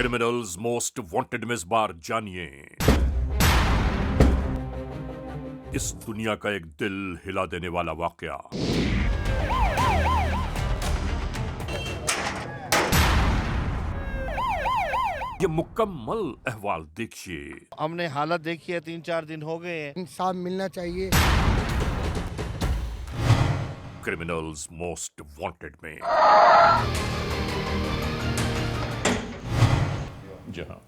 Criminals most wanted में इस बार जानिए इस दुनिया का एक दिल हिला देने वाला वाकया। ये मुकम्मल अहवाल देखिए। हमने हालत देखी है, 3-4 दिन हो गए हैं। इंसाफ मिलना चाहिए। क्रिमिनल्स मोस्ट वांटेड में। जी हाँ,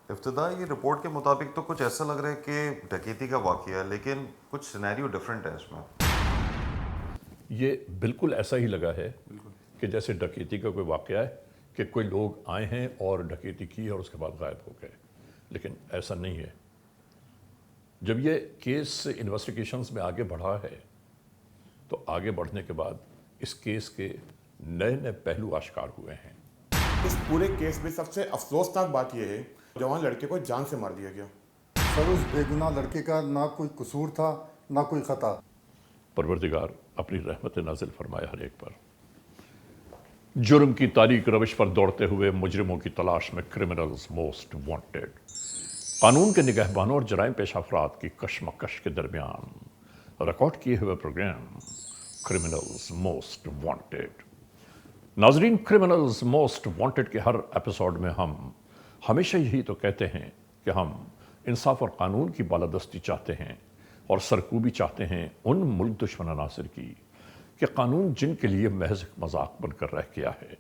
इब्तिदा ये रिपोर्ट के मुताबिक तो कुछ ऐसा लग रहा है कि डकैती का वाकया है, लेकिन कुछ सिनेरियो डिफरेंट है इसमें। ये बिल्कुल ऐसा ही लगा है कि जैसे डकैती का कोई वाकया है कि कोई लोग आए हैं और डकैती की और उसके बाद गायब हो गए, लेकिन ऐसा नहीं है। जब ये केस इन्वेस्टिगेशंस में आगे बढ़ा है तो आगे बढ़ने के बाद इस केस के नए नए पहलू आश्कार हुए हैं। इस पूरे केस में सबसे अफसोसनाक बात यह है, जवान लड़के को जान से मार दिया गया। सर, उस बेगुनाह लड़के का ना कोई कसूर था ना कोई खता। परवरदिगार अपनी रहमत नाजिल फरमाए हर एक पर। जुर्म की तारीक रविश पर दौड़ते हुए मुजरिमों की तलाश में क्रिमिनल्स मोस्ट वांटेड। कानून के निगहबानों और जराइम पेश अफराद की कशमकश के दरमियान रिकॉर्ड किए हुए प्रोग्राम क्रिमिनल्स मोस्ट वांटेड। नाजरीन, क्रिमिनल्स मोस्ट वांटेड के हर एपिसोड में हम हमेशा यही तो कहते हैं कि हम इंसाफ और कानून की बालादस्ती चाहते हैं और सरकूबी चाहते हैं उन मुल्क दुश्मन अनासिर की कि कानून जिनके लिए महज एक मजाक बनकर रह गया है।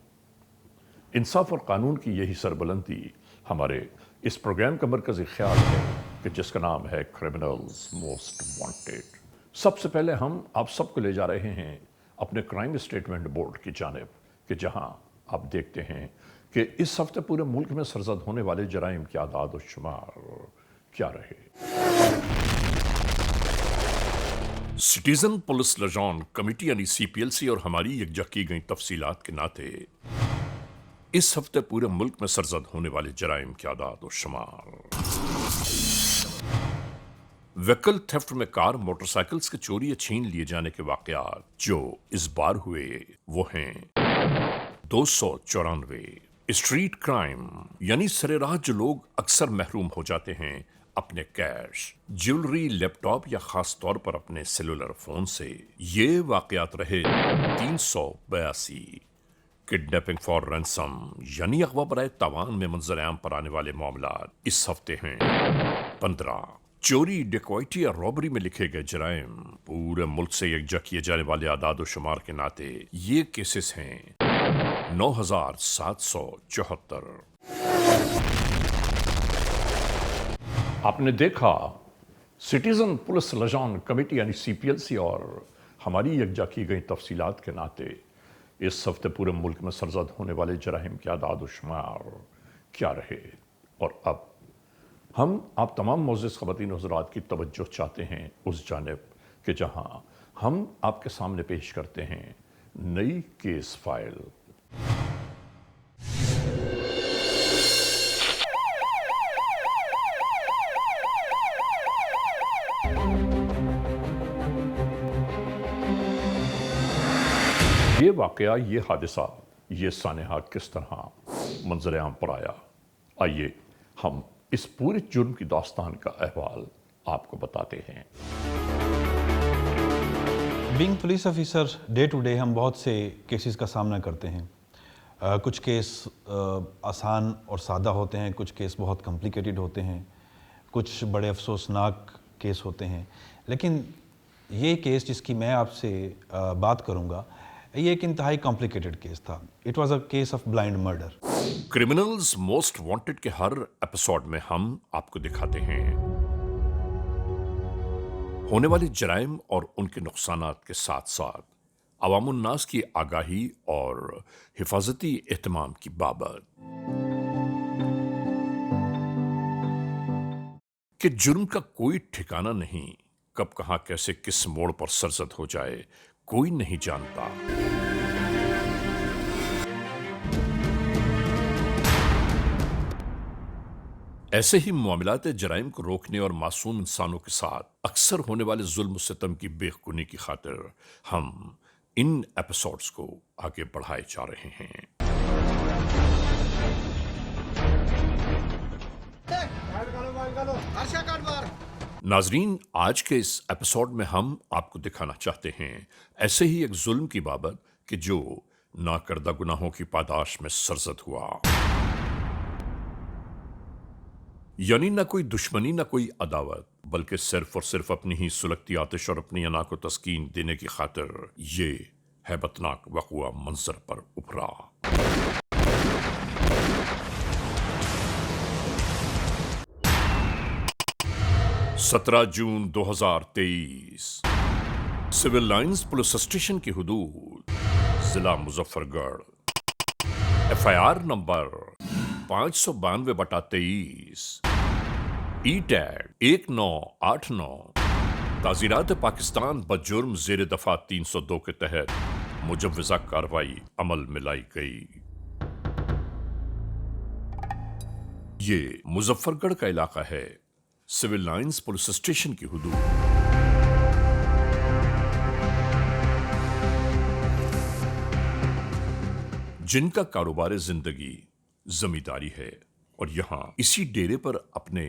इंसाफ और कानून की यही सरबुलंदी हमारे इस प्रोग्राम का मरकजी ख्याल है कि जिसका नाम है क्रिमिनल्स मोस्ट वांटेड। सबसे पहले हम आप सबको ले जा रहे हैं अपने क्राइम स्टेटमेंट बोर्ड की जानिब कि जहां आप देखते हैं कि इस हफ्ते पूरे मुल्क में सरजद होने वाले जराइम की आदाद और शुमार क्या रहे। सिटीजन पुलिस लजान कमेटी यानी CPLC और हमारी यकजा की गई तफसीलात के नाते इस हफ्ते पूरे मुल्क में सरजद होने वाले जराइम की आदाद और शुमार। व्हीकल थेफ्ट में कार मोटरसाइकिल्स के चोरी या छीन लिए जाने के वाकयात जो इस बार हुए वो हैं 294। स्ट्रीट क्राइम यानी सरेराह जो लोग अक्सर महरूम हो जाते हैं अपने कैश, ज्वेलरी, लैपटॉप या खास तौर पर अपने सेलुलर फोन से, ये वाकयात रहे 382। किडनैपिंग फॉर रैंसम यानी अगवा बराए तावान में मंजर आम पर आने वाले मामला इस हफ्ते हैं 15। चोरी, डिकॉइटी या रॉबरी में लिखे गए जराइम पूरे मुल्क से यकजा किए जाने वाले आदाद शुमार के नाते ये केसेस हैं 9774। आपने देखा सिटीजन पुलिस लजान कमेटी यानी CPLC और हमारी यकजा की गई तफसीलात के नाते इस हफ्ते पूरे मुल्क में सरजद होने वाले जराइम के आदाद व शुमार क्या रहे। और अब हम आप तमाम मोअज़्ज़िज़ ख़वातीन हज़रात की तवज्जो चाहते हैं उस जानिब कि जहां हम आपके सामने पेश करते हैं नई केस फाइल। ये वाकया, ये हादसा, ये सानेहा किस तरह मंजर आम पर आया, आइए हम इस पूरे जुर्म की दास्तान का अहवाल आपको बताते हैं। Being police officer, day to day हम बहुत से केसेस का सामना करते हैं। कुछ केस आसान और सादा होते हैं, कुछ केस बहुत कॉम्प्लिकेटेड होते हैं, कुछ बड़े अफसोसनाक केस होते हैं। लेकिन ये केस जिसकी मैं आपसे बात करूँगा, ये एक इंतहाई कॉम्प्लिकेटेड केस था। It was a case of blind murder. Criminals most wanted के हर एपिसोड में हम आपको दिखाते हैं होने वाले जराइम और उनके नुकसानात के साथ साथ अवामुन्नास की आगाही और हिफाजती एहतमाम की बाबत कि जुर्म का कोई ठिकाना नहीं, कब कहां कैसे किस मोड़ पर सरजद हो जाए कोई नहीं जानता। ऐसे ही मामलात जराइम को रोकने और मासूम इंसानों के साथ अक्सर होने वाले जुल्म सितम की बेखुनी की खातिर हम इन एपिसोड्स को आगे बढ़ाए जा रहे हैं। नाजरीन, आज के इस एपिसोड में हम आपको दिखाना चाहते हैं ऐसे ही एक जुल्म की बाबत कि जो नाकर्दा गुनाहों की पादाश में सरजद हुआ। यानी ना कोई दुश्मनी ना कोई अदावत, बल्कि सिर्फ और सिर्फ अपनी ही सुलगती आतिश और अपनी अना को तस्कीन देने की खातिर ये हैबतनाक वक़ुआ मंजर पर उभरा। सत्रह जून 2023 सिविल लाइंस पुलिस स्टेशन की हुदूद, जिला मुजफ्फरगढ़। FIR नंबर 592/23 ई टैग 1989 ताज़ीरात पाकिस्तान बजुर्म ज़ेर दफ़ा 302 के तहत मुजव्वज़ा कार्रवाई अमल में लाई गई। ये मुजफ्फरगढ़ का इलाका है, सिविल लाइंस पुलिस स्टेशन की हुदूद। जिनका कारोबार जिंदगी जमींदारी है और यहां इसी डेरे पर अपने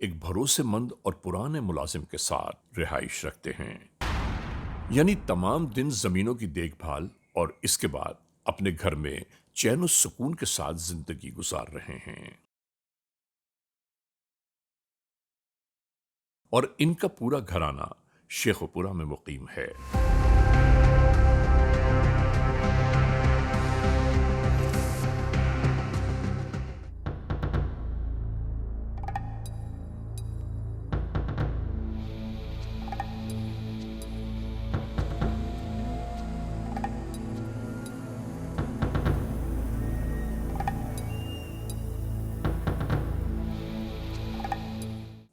एक भरोसेमंद और पुराने मुलाजिम के साथ रिहाइश रखते हैं। यानी तमाम दिन जमीनों की देखभाल और इसके बाद अपने घर में चैन और सुकून के साथ जिंदगी गुजार रहे हैं। और इनका पूरा घराना शेखुपुरा में मुकीम है।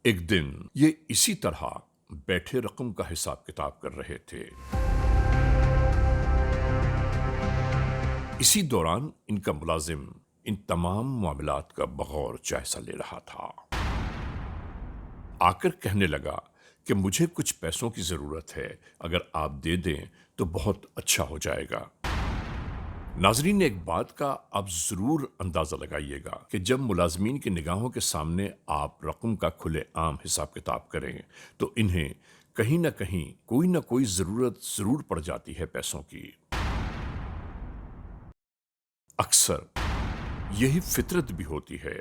एक दिन ये इसी तरह बैठे रकम का हिसाब किताब कर रहे थे। इसी दौरान इनका मुलाजिम इन तमाम मामलात का बगौर जायजा ले रहा था। आकर कहने लगा कि मुझे कुछ पैसों की जरूरत है, अगर आप दे दें तो बहुत अच्छा हो जाएगा। नाजरीन, एक बात का आप जरूर अंदाजा लगाइएगा कि जब मुलाजमीन की निगाहों के सामने आप रकम का खुले आम हिसाब किताब करें तो इन्हें कहीं ना कहीं कोई ना कोई जरूरत जरूर पड़ जाती है पैसों की। अक्सर यही फितरत भी होती है।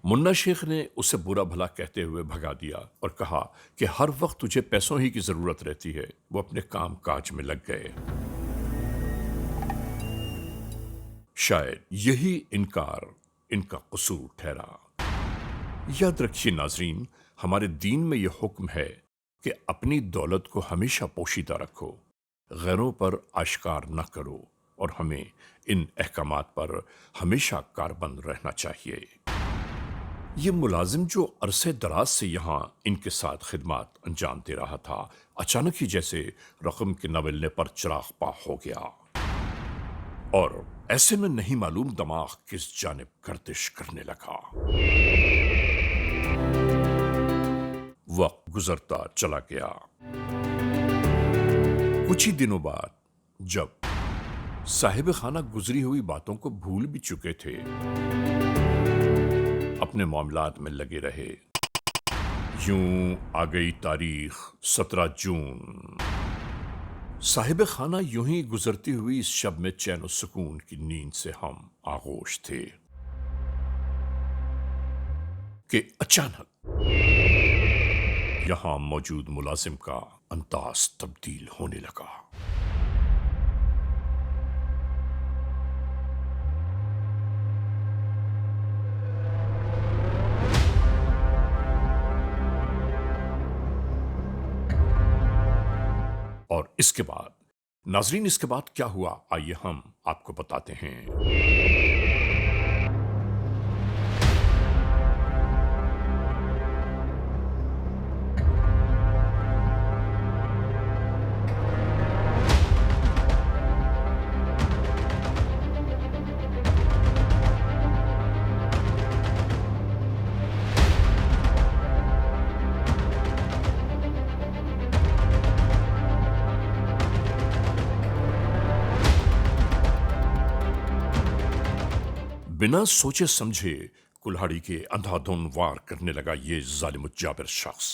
मुन्ना शेख ने उसे बुरा भला कहते हुए भगा दिया और कहा कि हर वक्त तुझे पैसों ही की जरूरत रहती है। वो अपने काम काज में लग गए। शायद यही इनकार इनका कसूर ठहरा। याद रखिए नाजरीन, हमारे दीन में यह हुक्म है कि अपनी दौलत को हमेशा पोशीदा रखो, गैरों पर आश्कार न करो और हमें इन अहकामात पर हमेशा कारबंद रहना चाहिए। ये मुलाजिम जो अरसे दराज से यहाँ इनके साथ खिदमत अंजाम दे रहा था, अचानक ही जैसे रकम के न मिलने पर चिराग पा हो गया और ऐसे में नहीं मालूम दिमाग किस जानिब गर्दिश करने लगा। वक्त गुजरता चला गया। कुछ ही दिनों बाद जब साहिब खाना गुजरी हुई बातों को भूल भी चुके थे, अपने मामलात में लगे रहे, यूं आ गई तारीख 17 जून। साहिब खाना यूं ही गुजरती हुई इस शब में चैन और सुकून की नींद से हम आगोश थे कि अचानक यहां मौजूद मुलाजिम का अंदाज तब्दील होने लगा। और इसके बाद नाजरीन, इसके बाद क्या हुआ आइए हम आपको बताते हैं। बिना सोचे समझे कुल्हाड़ी के अंधाधुंध वार करने लगा ये जालिम जाबिर शख्स।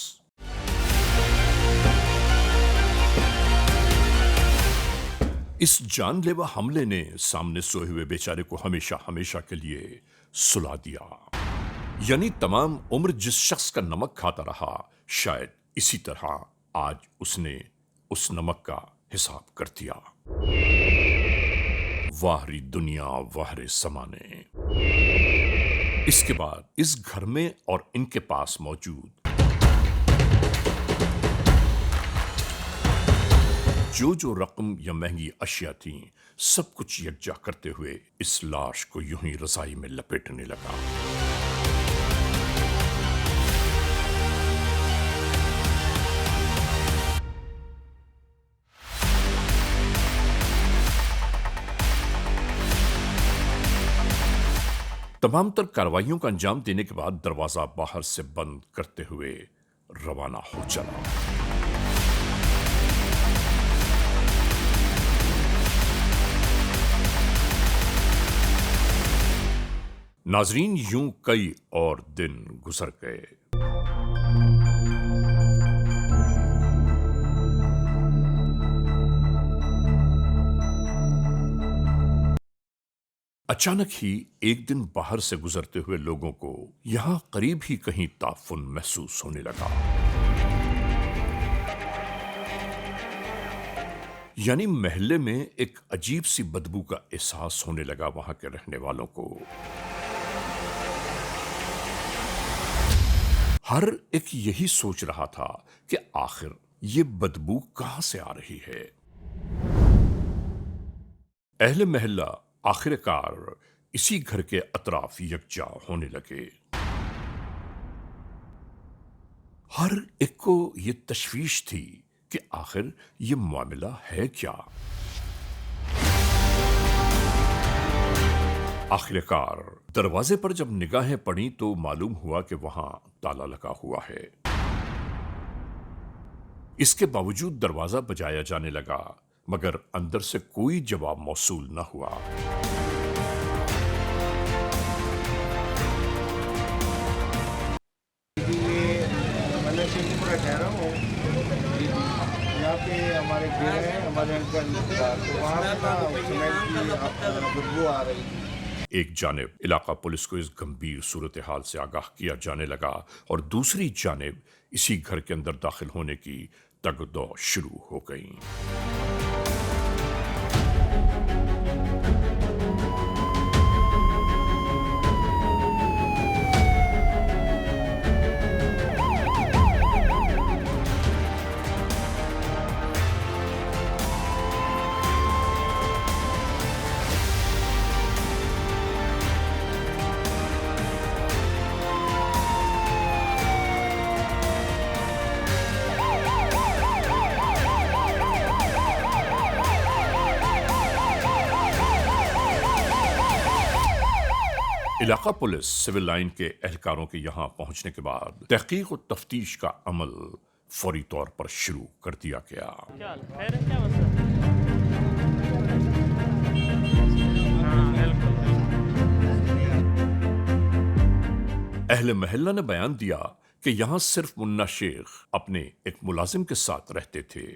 इस जानलेवा हमले ने सामने सोए हुए बेचारे को हमेशा हमेशा के लिए सुला दिया। यानी तमाम उम्र जिस शख्स का नमक खाता रहा, शायद इसी तरह आज उसने उस नमक का हिसाब कर दिया। वाहरी दुनिया वाहरे समाने। इसके बाद इस घर में और इनके पास मौजूद जो रकम या महंगी अशिया थी, सब कुछ यकजा करते हुए इस लाश को यूं ही रजाई में लपेटने लगा। तमाम तर कार्रवाइयों का अंजाम देने के बाद दरवाजा बाहर से बंद करते हुए रवाना हो चला। नाजरीन, यूं कई और दिन गुजर गए। अचानक ही एक दिन बाहर से गुजरते हुए लोगों को यहां करीब ही कहीं ताफुन महसूस होने लगा। यानी महल्ले में एक अजीब सी बदबू का एहसास होने लगा वहां के रहने वालों को। हर एक यही सोच रहा था कि आखिर ये बदबू कहां से आ रही है। अहले महल्ला आखिरकार इसी घर के अतराफ यकजा होने लगे। हर एक को ये तशवीश थी कि आखिर ये मामला है क्या। आखिरकार दरवाजे पर जब निगाहें पड़ी तो मालूम हुआ कि वहां ताला लगा हुआ है। इसके बावजूद दरवाजा बजाया जाने लगा, मगर अंदर से कोई जवाब मौसूल न हुआ। मैं शेखपुरा ठहरा हूँ। यहाँ पे हमारे घर है, हमारे अंकल, तो वहाँ पे सीमेंट की बदबू आ रही थी। एक जानिब इलाका पुलिस को इस गंभीर सूरत हाल से आगाह किया जाने लगा और दूसरी जानिब इसी घर के अंदर दाखिल होने की तगदौ शुरू हो गई। इलाका पुलिस सिविल लाइन के एहलकारों के यहां पहुंचने के बाद तहकीक और तफ्तीश का अमल फौरी तौर पर शुरू कर दिया गया। अहले महल्ला ने बयान दिया कि यहां सिर्फ मुन्ना शेख अपने एक मुलाजिम के साथ रहते थे।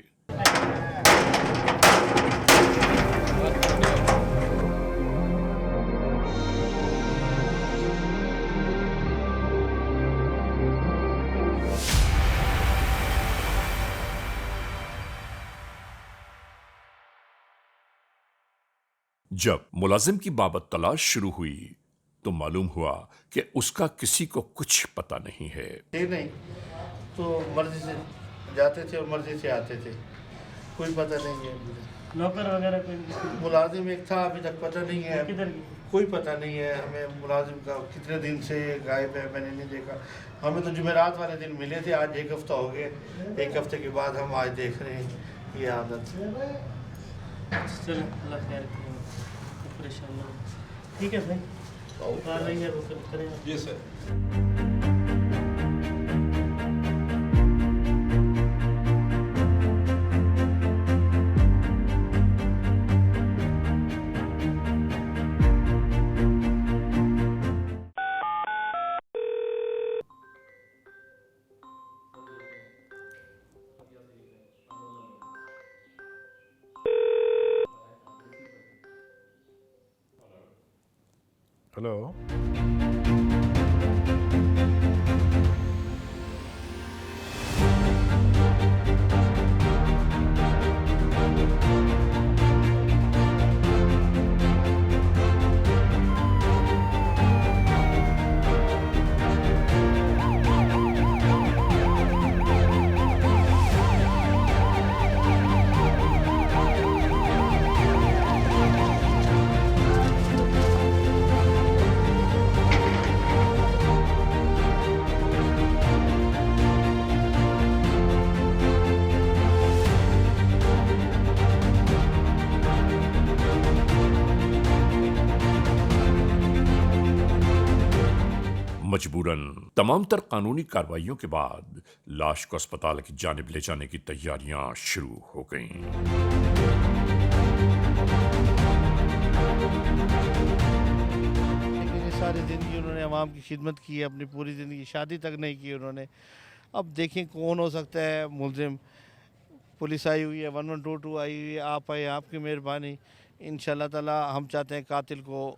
जब मुलाजिम की बाबत तलाश शुरू हुई तो मालूम हुआ कि उसका किसी को कुछ पता नहीं है। नहीं तो मर्जी से जाते थे और मर्जी से आते थे, कोई पता नहीं है। नौकर वगैरह कोई मुलाजिम एक था, अभी तक पता नहीं है, किधर कोई पता नहीं है हमें मुलाजिम का कितने दिन से गायब है, मैंने नहीं देखा। हमें तो जुमेरात वाले दिन मिले थे, आज एक हफ्ता हो गया, एक हफ्ते के बाद हम आज देख रहे हैं ये आदत। चलो अल्लाह खैर करे, परेशान ना हो। ठीक है भाई, आ रही है तो करें। जी सर। हेलो। मजबूरन तमाम तर कानूनी कार्रवाइयों के बाद लाश को अस्पताल की जानिब ले जाने की तैयारियां शुरू हो गईं। लेकिन ये सारी ज़िंदगी उन्होंने आवाम की खिदमत की है, अपनी पूरी ज़िंदगी शादी तक नहीं की उन्होंने। अब देखें कौन हो सकता है मुलजिम। पुलिस आई हुई है, 1122 आई हुई है, आप आए, आपकी मेहरबानी। इंशाल्लाह ताला हम चाहते हैं कातिल को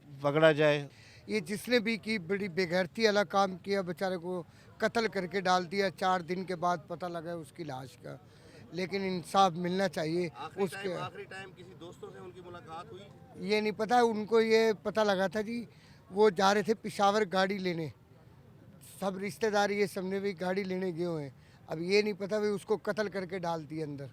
पकड़ा जाए। ये जिसने भी की बड़ी बेगैरती वाला काम किया, बेचारे को कत्ल करके डाल दिया। 4 दिन के बाद पता लगा उसकी लाश का, लेकिन इंसाफ मिलना चाहिए उसके। आखिरी टाइम किसी दोस्तों से उनकी मुलाकात हुई? ये नहीं पता, उनको ये पता लगा था जी वो जा रहे थे पिशावर गाड़ी लेने, सब रिश्तेदार ये सबने भी गाड़ी लेने गए हुए हैं। अब ये नहीं पता भाई उसको कत्ल करके डाल दिया अंदर।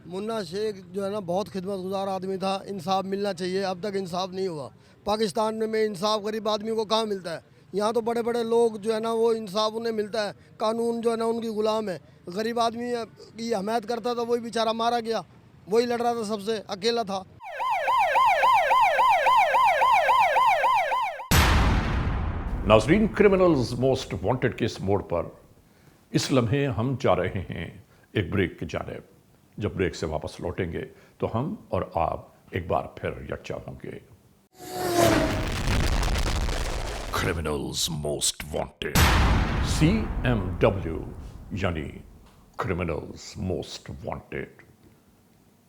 मुन्ना शेख जो है ना बहुत खिदमत गुजार आदमी था, इंसाफ मिलना चाहिए, अब तक इंसाफ नहीं हुआ। पाकिस्तान में इंसाफ गरीब आदमी को कहाँ मिलता है? यहाँ तो बड़े बड़े लोग जो है ना वो इंसाफ उन्हें मिलता है, कानून जो है ना उनकी गुलाम है। गरीब आदमी की हमायत करता था, वही बेचारा मारा गया, वही लड़ रहा था सबसे, अकेला था। नाजरीन, क्रिमिनल्स मोस्ट वांटेड के इस मोड़ पर इस लम्हे हम जा रहे हैं एक ब्रेक की जानिब। जब ब्रेक से वापस लौटेंगे तो हम और आप एक बार फिर यकजा होंगे। क्रिमिनल्स मोस्ट वांटेड, CMW यानी क्रिमिनल्स मोस्ट वांटेड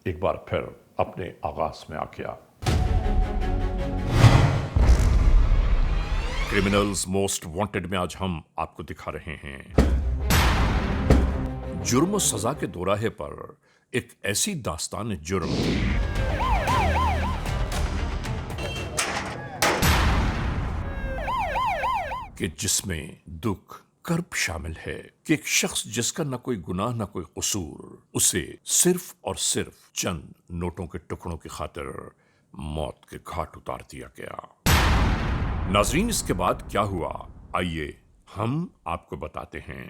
एक बार फिर अपने आगाज में आ गया। क्रिमिनल्स मोस्ट वांटेड में आज हम आपको दिखा रहे हैं जुर्म और सजा के दोराहे पर एक ऐसी दास्तान जुर्म कि जिसमें दुख कर्ब शामिल है कि एक शख्स जिसका न कोई गुनाह न कोई कसूर, उसे सिर्फ और सिर्फ चंद नोटों के टुकड़ों की खातिर मौत के घाट उतार दिया गया। नाजरीन, इसके बाद क्या हुआ, आइए हम आपको बताते हैं।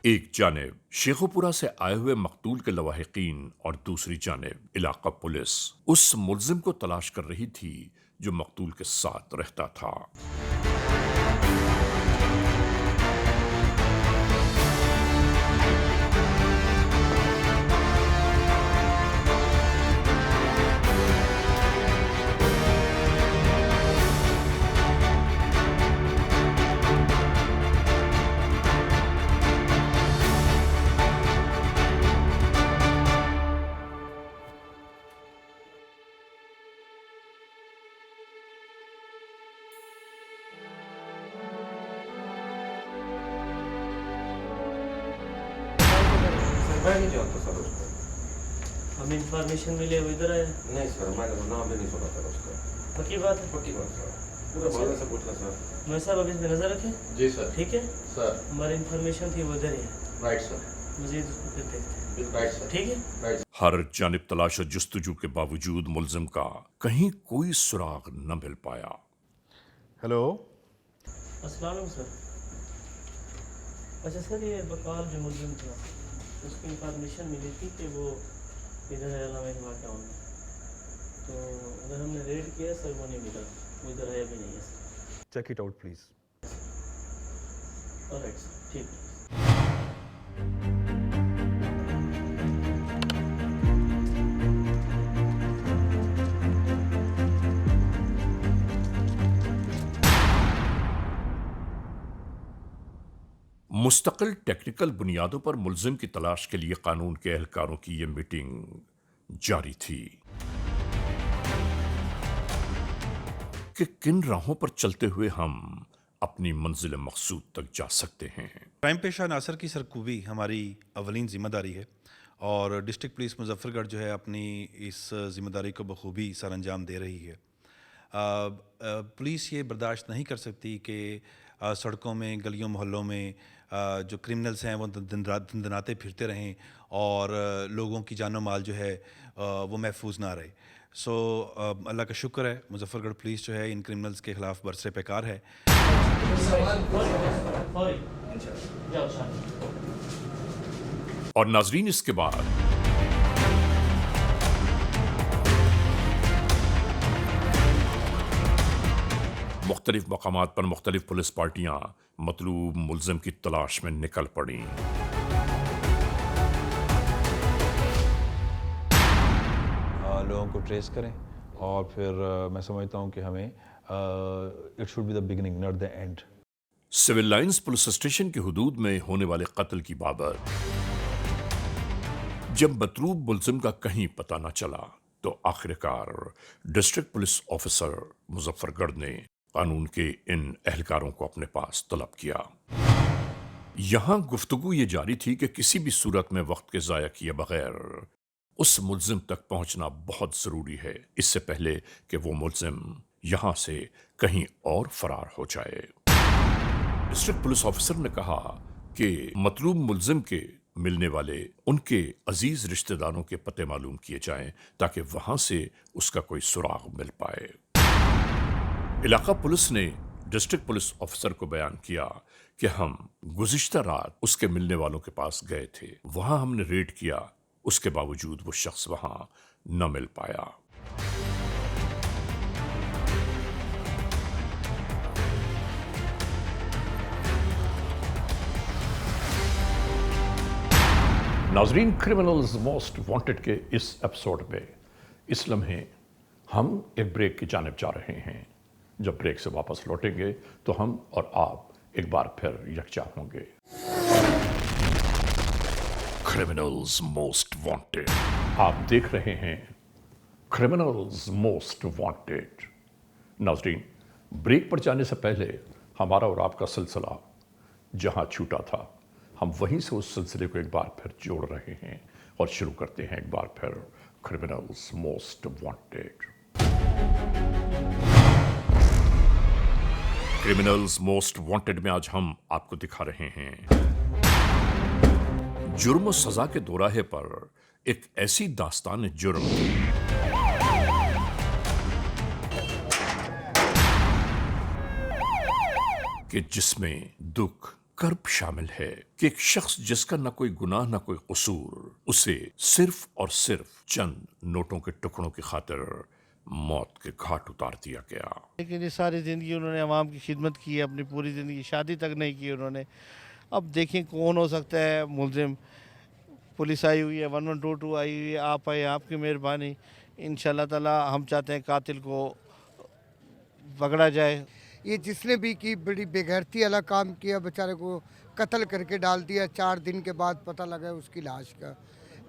एक जानिब शेखोपुरा से आए हुए मकतूल के लवाहिकीन और दूसरी जानिब इलाका पुलिस उस मुलजिम को तलाश कर रही थी जो मकतूल के साथ रहता था। मैं नहीं जानता सर उसको। हमें इंफॉर्मेशन मिली है वो इधर आया? नहीं सर, मैंने तो नाम भी नहीं सुना सर उसका। पक्की बात है? पक्की बात सर, पूरा मोहल्ले से पूछना सर। मैं साहब अभी इस पे नजर रखें। जी सर। ठीक है सर। हमारी इंफॉर्मेशन थी वो इधर ही है। Right sir. मुझे इसको फिर देखते हैं। Right sir. ठीक है। राइट। हर जानिब तलाश और जुस्तजू के बावजूद मुलजिम का कहीं कोई सुराग न मिल पाया। हेलो। अस्सलाम वालेकुम सर। अच्छा सर, ये बकाल जो मुलजिम था उसकी इंफॉर्मेशन मिली थी कि वो इधर अलावा वाक़ में, तो अगर हमने रेड किया सर वो नहीं मिला, वो इधर आया भी नहीं है sir. Check it out please. Alright sir, ठीक है। मुस्तकिल टेक्निकल बुनियादों पर मुलजिम की तलाश के लिए कानून के एहलकारों की यह मीटिंग जारी थी कि किन राहों पर चलते हुए हम अपनी मंजिल मकसूद तक जा सकते हैं। क्राइम पेशा नासर की सरकूबी हमारी अवलीन ज़िम्मेदारी है और डिस्ट्रिक्ट पुलिस मुजफ्फरगढ़ जो है अपनी इस ज़िम्मेदारी को बखूबी सर अंजाम दे रही है। पुलिस ये बर्दाश्त नहीं कर सकती कि सड़कों में, गलियों, मोहल्लों में जो क्रिमिनल्स हैं वो दिन रात दनाते फिरते रहें और लोगों की जानो माल जो है वो महफूज ना रहे। सो अल्लाह का शुक्र है, मुजफ्फरगढ़ पुलिस जो है इन क्रिमिनल्स के ख़िलाफ़ बरसरे पैकार है। और नाजरीन, इसके बाद मुख्तलिफ मकामात पर मुख्तलिफ पुलिस पार्टियां मतलूब मुलजिम की तलाश में निकल पड़ी। लोगों को ट्रेस करें और फिर मैं समझता हूँ कि हमें it should be the beginning not the end. Civil Lines police station की हुदूद में होने वाले कत्ल की बाबत जब मतलूब मुलजिम का कहीं पता न चला तो आखिरकार डिस्ट्रिक्ट पुलिस ऑफिसर मुजफ्फरगढ़ ने कानून के इन एहलकारों को अपने पास तलब किया। यहां गुफ्तगू ये जारी थी कि किसी भी सूरत में वक्त के ज़ाया किए बगैर उस मुलजिम तक पहुंचना बहुत ज़रूरी है, इससे पहले कि वो मुलजिम यहां से कहीं और फरार हो जाए। डिस्ट्रिक्ट पुलिस ऑफिसर ने कहा कि मतलूब मुलजिम के मिलने वाले उनके अजीज रिश्तेदारों के पते मालूम किए जाएं ताकि वहां से उसका कोई सुराग मिल पाए। इलाका पुलिस ने डिस्ट्रिक्ट पुलिस ऑफिसर को बयान किया कि हम गुज़िश्ता रात उसके मिलने वालों के पास गए थे, वहां हमने रेड किया, उसके बावजूद वो शख्स वहां न मिल पाया। नाजरीन, क्रिमिनल्स मोस्ट वांटेड के इस एपिसोड में इस लम्हे हम एक ब्रेक की जानिब जा रहे हैं। जब ब्रेक से वापस लौटेंगे तो हम और आप एक बार फिर यकजा होंगे। Criminals most wanted. आप देख रहे हैं क्रिमिनल्स मोस्ट वांटेड। नाजरीन, ब्रेक पर जाने से पहले हमारा और आपका सिलसिला जहां छूटा था, हम वहीं से उस सिलसिले को एक बार फिर जोड़ रहे हैं और शुरू करते हैं एक बार फिर criminals most wanted. Criminals most wanted में आज हम आपको दिखा रहे हैं जुर्म और सजा के दोराहे पर एक ऐसी दास्तान जुर्म कि जिसमें दुख कर्ब शामिल है कि एक शख्स जिसका न कोई गुनाह न कोई कसूर, उसे सिर्फ और सिर्फ चंद नोटों के टुकड़ों की खातिर मौत के घाट उतार दिया गया। लेकिन ये सारी ज़िंदगी उन्होंने अवाम की खिदमत की है, अपनी पूरी ज़िंदगी शादी तक नहीं की उन्होंने। अब देखें कौन हो सकता है मुलजिम। पुलिस आई हुई है, 1122 आई हुई है, आप आए, आपकी मेहरबानी। इंशाल्लाह ताला हम चाहते हैं कातिल को पकड़ा जाए। ये जिसने भी की बड़ी बेगैरती वाला काम किया, बेचारे को कत्ल करके डाल दिया। 4 दिन के बाद पता लगा उसकी लाश का,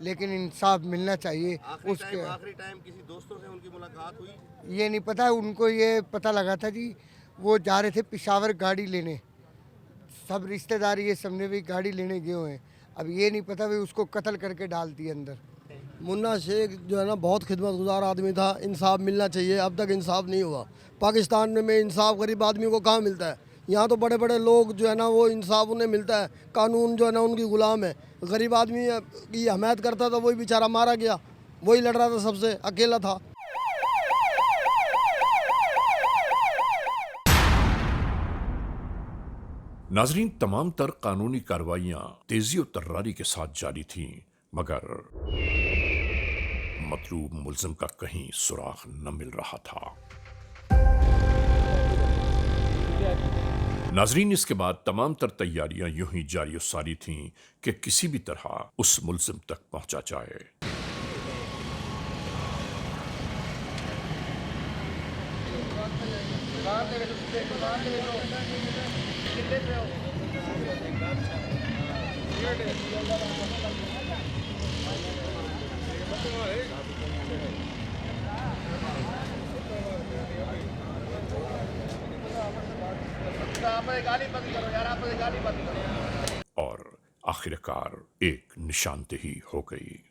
लेकिन इंसाफ मिलना चाहिए। उसके आखिरी टाइम किसी दोस्तों से उनकी मुलाकात हुई? ये नहीं पता, उनको ये पता लगा था जी वो जा रहे थे पिशावर गाड़ी लेने, सब रिश्तेदार ये सबने भी गाड़ी लेने गए हुए हैं। अब ये नहीं पता भी उसको कत्ल करके डाल दिए अंदर। मुन्ना शेख जो है ना बहुत खिदमतगुजार आदमी था, इंसाफ मिलना चाहिए, अब तक इंसाफ नहीं हुआ। पाकिस्तान में इंसाफ गरीब आदमी को कहाँ मिलता है? यहाँ तो बड़े बड़े लोग जो है ना वो इंसाफ उन्हें मिलता है, कानून जो है ना उनकी गुलाम है। गरीब आदमी की हमायत करता था, वही बेचारा मारा गया, वही लड़ रहा था सबसे, अकेला था। नाजरीन, तमाम तर कानूनी कार्रवाइयां तेजी और तर्रारी के साथ जारी थीं, मगर मतलूब मुलजिम का कहीं सुराग न मिल रहा था। नाजरीन, इसके बाद तमाम तर तैयारियां यूं ही जारी और सारी थीं कि किसी भी तरह उस मुलजिम तक पहुंचा जाए। और आखिरकार एक निशानदेही हो गई।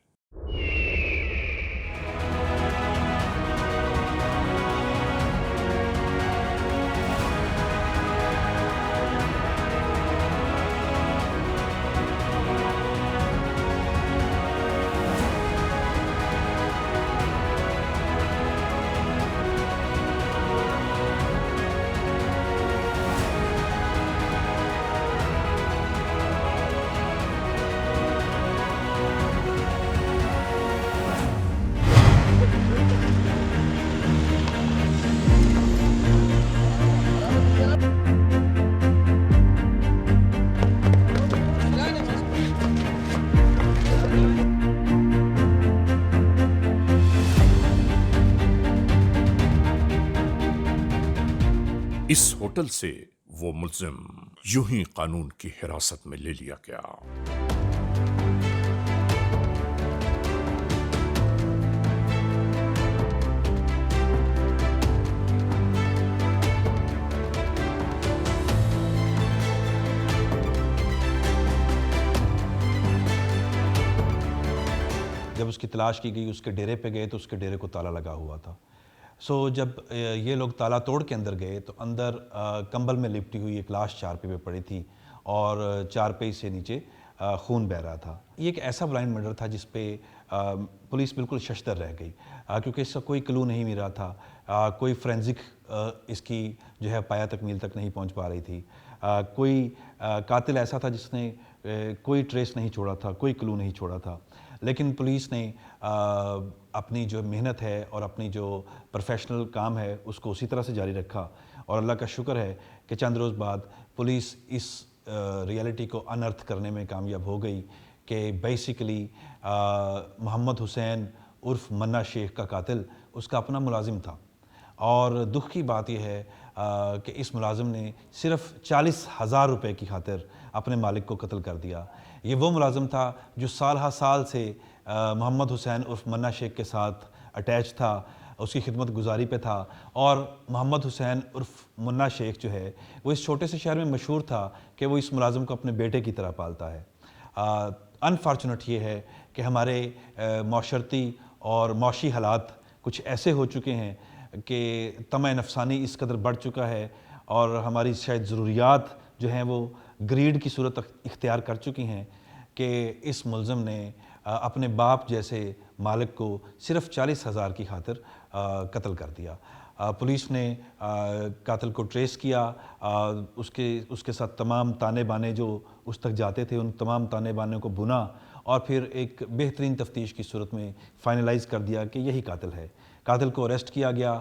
इस होटल से वो मुल्जिम यूं ही कानून की हिरासत में ले लिया गया। जब उसकी तलाश की गई, उसके डेरे पे गए तो उसके डेरे को ताला लगा हुआ था। जब ये लोग ताला तोड़ के अंदर गए तो अंदर कंबल में लिपटी हुई एक लाश चारपे पे पड़ी थी और चारपे से नीचे खून बह रहा था। ये एक ऐसा ब्लाइंड मर्डर था जिस पे पुलिस बिल्कुल शशदर रह गई, क्योंकि इसका कोई क्लू नहीं मिल रहा था, कोई फोरेंसिक इसकी जो है पाया तकमील तक नहीं पहुंच पा रही थी, कोई कातिल ऐसा था जिसने कोई ट्रेस नहीं छोड़ा था, कोई क्लू नहीं छोड़ा था। लेकिन पुलिस ने अपनी जो मेहनत है और अपनी जो प्रोफेशनल काम है उसको उसी तरह से जारी रखा, और अल्लाह का शुक्र है कि चंद रोज़ बाद पुलिस इस रियलिटी को अनर्थ करने में कामयाब हो गई कि बेसिकली मोहम्मद हुसैन उर्फ मन्ना शेख का कातिल उसका अपना मुलाजिम था। और दुख की बात यह है कि इस मुलाजिम ने सिर्फ़ 40,000 रुपये की खातिर अपने मालिक को कत्ल कर दिया। ये वो मुलाजिम था जो साल हा साल से मोहम्मद हुसैन उर्फ मन्ना शेख के साथ अटैच था, उसकी खिदमत गुजारी पे था, और मोहम्मद हुसैन उर्फ मुन्ना शेख जो है वो इस छोटे से शहर में मशहूर था कि वो इस मुलाजिम को अपने बेटे की तरह पालता है। अनफॉर्चुनेट ये है कि हमारे माशरती और मौशी हालात कुछ ऐसे हो चुके हैं कि तमा नफसानी इस कदर बढ़ चुका है और हमारी शायद ज़रूरियात जो हैं वो ग्रीड की सूरत इख्तियार कर चुकी हैं कि इस मुल्ज़िम ने अपने बाप जैसे मालिक को सिर्फ़ 40,000 की खातिर कत्ल कर दिया। पुलिस ने कातिल को ट्रेस किया, उसके साथ तमाम ताने बाने जो उस तक जाते थे उन तमाम ताने बाने को बुना और फिर एक बेहतरीन तफ्तीश की सूरत में फ़ाइनलाइज़ कर दिया कि यही कातिल है। कातिल को अरेस्ट किया गया,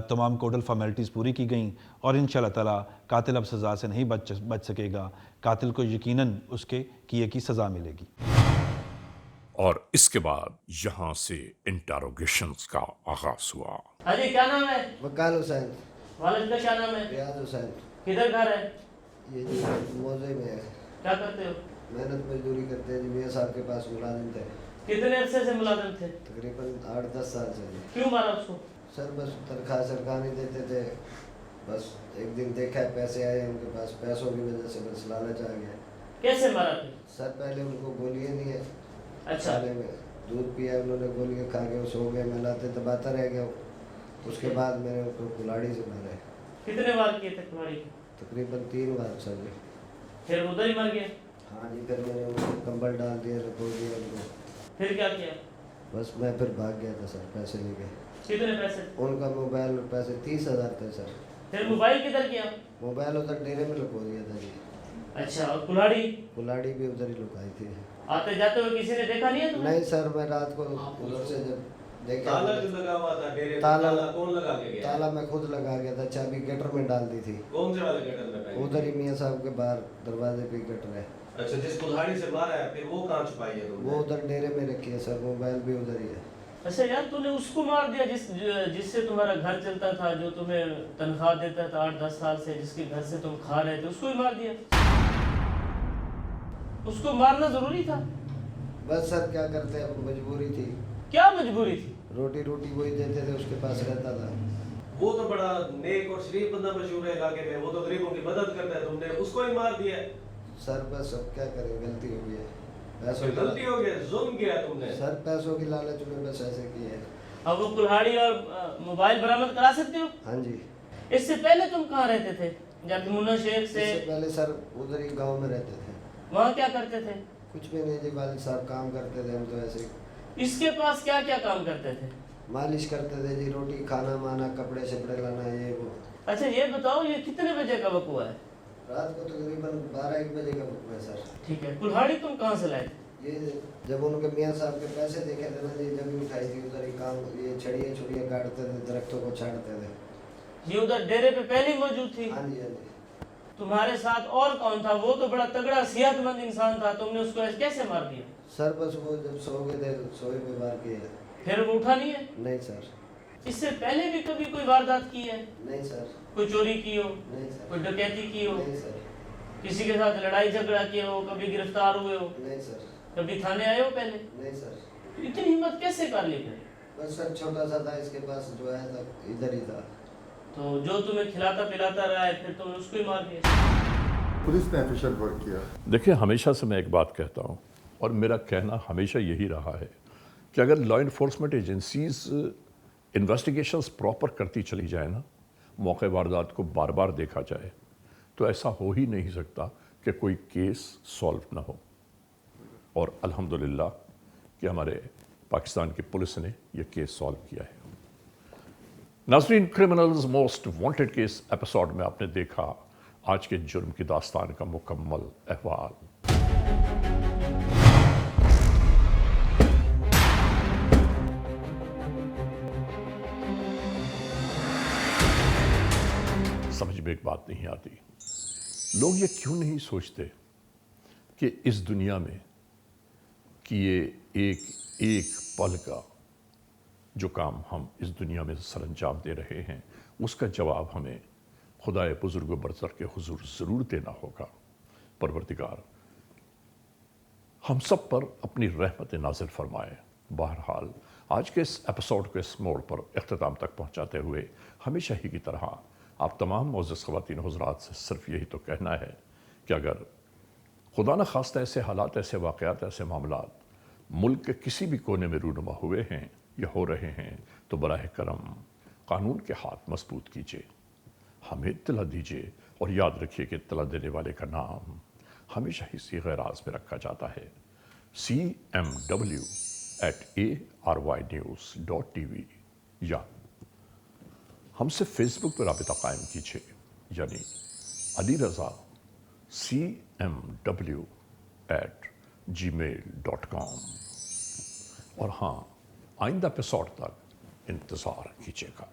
तमाम कोडल फॉर्मेलिटीज़ पूरी की गईं और इंशाअल्लाह ताला कातिल अब सज़ा से नहीं बच सकेगा। कातिल को यकीनन उसके किए की सज़ा मिलेगी। और इसके बाद यहाँ से इंटरोगेशंस का आगाज हुआ। अजी क्या नाम है? वकाल हुसैन। वालिद का क्या नाम है? रियाज हुसैन। किधर घर है? ये जी मौजे में है। क्या करते हो? मेहनत मजदूरी करते हैं जी, मियाँ साहब के पास मुलाजिम थे। कितने अरसे से मुलाजिम थे? तकरीबन 8-10 साल से जी। क्यों मारा उसको? सर बस तनख्वाह सरकार नहीं देते थे, बस एक दिन देखा है पैसे आए उनके पास, पैसों की वजह से बस लालच आ गया। कैसे मारा फिर? सर पहले उनको गोलियाँ दी है, अच्छा, में दूध पिया उन्होंने, गोलियाँ खा के सो गए, मैं लाते दबाता रह गया। उसके बाद मैंने उनको कुल्हाड़ी से मारा है। कितने बार किए थे कुल्हाड़ी? तकरीबन 3 बार सर जी। फिर उधर ही मर गए? हाँ जी, फिर मैंने उनको कंबल डाल दिया, रखो दिया उनको। फिर क्या किया? बस मैं फिर भाग गया था सर, पैसे लेके। कितने पैसे? उनका मोबाइल और पैसे 30,000 थे सर। फिर मोबाइल किधर किया? मोबाइल उधर डेरे में लुको दिया था जी। अच्छा, और कुल्हाड़ी? कुल्हाड़ी भी उधर ही लुकाई थी। आते जाते हुए किसी ने देखा नहीं है तुम्हें? नहीं सर, मैं रात को उधर से जब देखा ताला जो लगा हुआ था डेरे, ताला कौन लगा के गया? ताला मैं खुद लगा गया था, चाबी गटर में डाल दी थी। कौन से वाले गटर में पहले? उधर ही मियाँ साहब के बाहर दरवाजे पे गटर है। अच्छा, जिस कुल्हाड़ी से मारा है फिर वो कहाँ छुपाई है तुमने? वो उधर डेरे में रखी है सर, मोबाइल भी उधर ही है। अच्छा यार, तूने उसको मार दिया जिससे तुम्हारा घर चलता था, जो तुम्हें तनख्वाह देता था 8-10 साल से, जिसके घर से तुम खा रहे थे, उसको ही मार दिया। اس کو مارنا ضروری تھا؟ بس سر کیا کرتے ہیں، مجبوری تھی. کیا مجبوری تھی؟ روٹی وہی دیتے تھے، اس کے پاس رہتا تھا. وہ تو بڑا نیک اور شریف بندہ مشہور ہے علاقے میں، وہ تو غریبوں کی مدد کرتا ہے، تم نے اس کو ہی مار دیا. سر بس اب کیا کریں، غلطی ہو گئی ہے. غلطی ہو گیا، ظلم کیا تم نے. سر پیسوں کی لالچ میں بس ایسے کیے. اب وہ کلہاڑی اور موبائل برآمد کرا سکتے ہو؟ ہاں جی. اس سے پہلے تم کہاں رہتے تھے؟ جب منا شیخ سے پہلے سر ادھر ہی گاؤں میں رہتے تھے. وہاں کیا کرتے تھے؟ کچھ بھی نہیں جی، والد صاحب کام کرتے تھے، ہم تو ایسے. اس کے پاس کیا کیا کام کرتے تھے؟ مالش کرتے تھے جی، روٹی کھانا مانا، کپڑے شپڑے لانا، یہ وہ. اچھا یہ بتاؤ یہ کتنے بجے کا وقوع ہے؟ رات کو تقریباً 12-1 بجے کا وقت ہے سر. ٹھیک ہے. کلہاڑی تم کہاں سے لائے تھے؟ یہ جب ان کے میاں صاحب کے پیسے دیکھے تھے نا جی، جب اٹھائی تھی ادھر ہی کام، یہ چھڑیاں کاٹتے تھے، درختوں کو چھاڑتے تھے. یہ ادھر ڈیرے پہ پہلے موجود تھی؟ ہاں جی. ہاں جی. تمہارے ساتھ اور کون تھا؟ وہ تو بڑا تگڑا صحت مند انسان تھا، تم نے اس کو کیسے مار دیا؟ سر بس وہ جب سو گئے تھے، سوئے پہ وار کیے. پھر وہ اٹھا نہیں ہے؟ نہیں سر. اس سے پہلے بھی کبھی کوئی واردات کی ہے؟ نہیں سر. کوئی چوری کی ہو؟ نہیں سر. کوئی ڈکیتی کی ہو؟ نہیں سر. کسی کے ساتھ لڑائی جھگڑا کیا ہو؟ کبھی گرفتار ہوئے ہو؟ نہیں سر. کبھی تھانے آئے ہو پہلے؟ نہیں سر. اتنی ہمت کیسے کر لی پھر؟ بس سر چھوٹا سا تھا، اس کے پاس جو آیا تھا ادھر ہی تھا. تو جو تمہیں کھلاتا پلاتا رہا ہے پھر تم نے اس کو ہی مار دیا؟ पुलिस ने एफिशिएंट वर्क किया. देखिए, हमेशा से मैं एक बात कहता हूँ और मेरा कहना हमेशा यही रहा है कि अगर law enforcement agencies investigations proper करती चली जाए ना, मौके वारदात को बार बार देखा जाए, तो ऐसा हो ही नहीं सकता कि कोई केस सॉल्व ना हो. और अल्हम्दुलिल्लाह कि हमारे पाकिस्तान की पुलिस ने यह केस सॉल्व किया है. नाज़रीन, criminals most wanted case episode में आपने देखा आज के जुर्म की दास्तान का मुकम्मल अहवाल. समझ में एक बात नहीं आती, लोग ये क्यों नहीं सोचते कि इस दुनिया में कि ये एक एक पल का जो काम हम इस दुनिया में सरअंजाम दे रहे हैं, उसका जवाब हमें खुदाए बुजुर्ग बरतर के हुजूर ज़रूर देना होगा. परवरदिगार हम सब पर अपनी रहमत नाज़िल फरमाए. बहरहाल आज के इस एपिसोड को इस मोड़ पर इख्तिताम तक पहुँचाते हुए हमेशा ही की तरह आप तमाम मोअज़्ज़ज़ ख़वातीन हुज़रात से सिर्फ यही तो कहना है कि अगर खुदा न खास्ता ऐसे हालात, ऐसे वाक़यात, ऐसे मामलात मुल्क के किसी भी कोने में रूनुमा हुए हैं या हो रहे हैं, तो बराह करम कानून के हाथ मजबूत कीजिए, हमें इत्तला दीजिए और याद रखिए कि इत्तला देने वाले का नाम हमेशा ही सीग़े राज़ में रखा जाता है. cmw@arYnews.tv या हमसे फेसबुक पर राबिता कायम कीजिए, यानी अली रज़ा cmw@gmail.com. और हाँ, आइंदा एपिसोड तक इंतज़ार कीजिएगा.